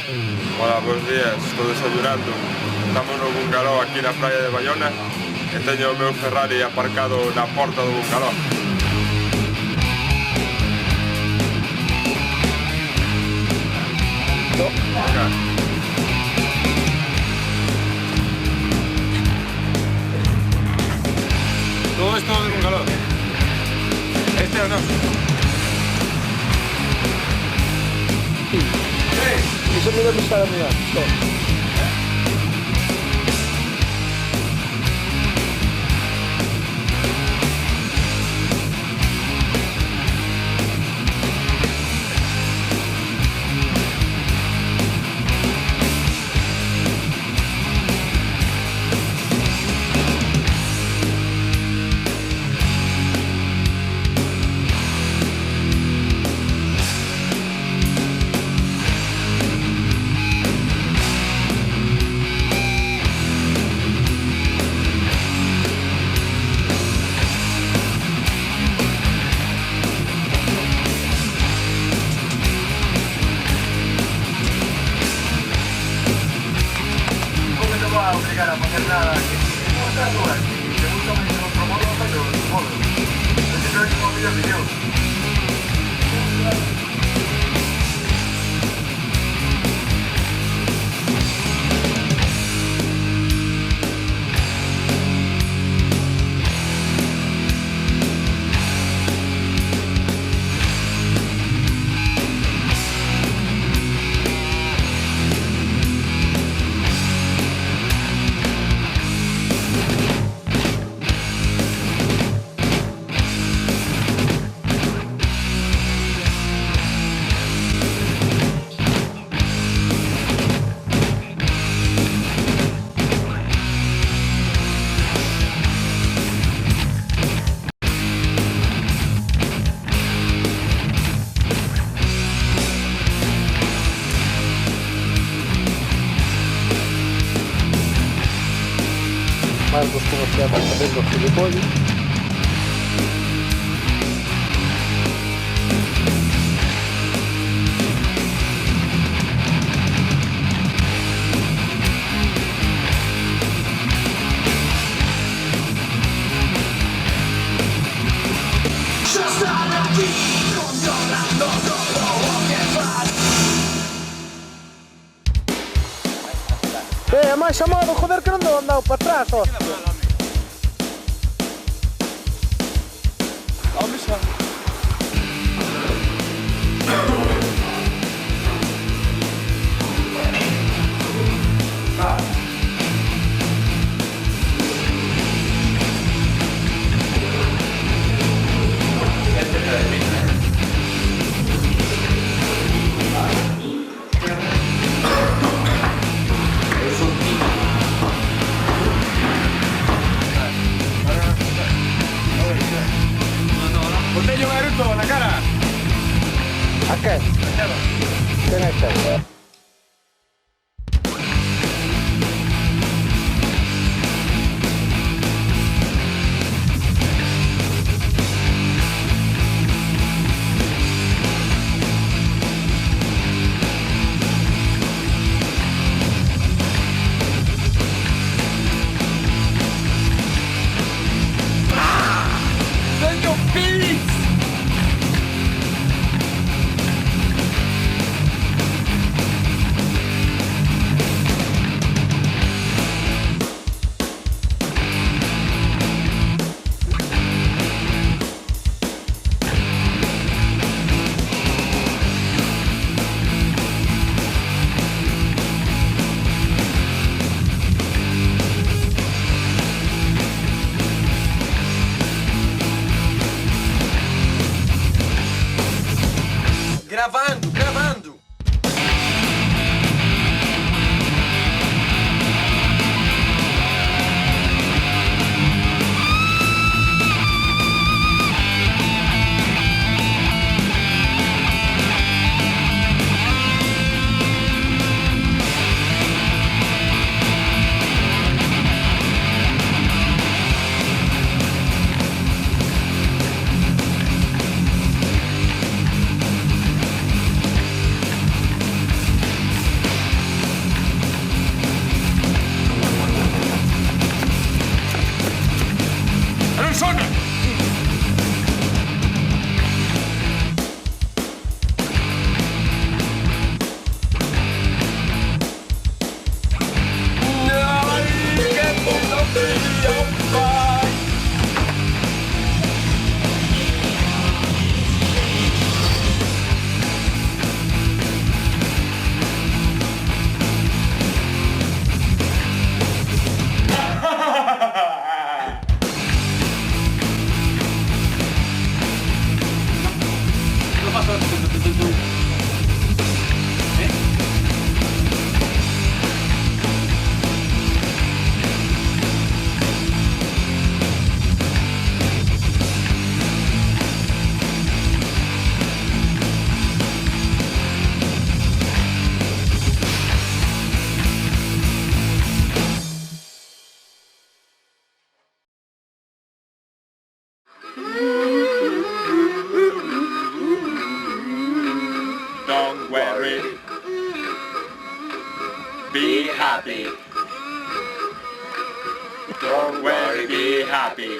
Hola, buenos días, estou desayunando. Estamos no bungalow aquí na praia de Bayona e teño o meu Ferrari aparcado na porta do bungalow. Acá. Todo esto do bungalow. Este é o noso. Eso me debe estar a mirar. A obligar a hacer nada, que si no está tú aquí, te gusta meter otro modo, pero otro modo. Entonces no es como video. Marcos como se llama también los gilipollas. É mais chamado, joder, que não andou para trás, ó. Don't worry. Be happy. Don't worry, be happy.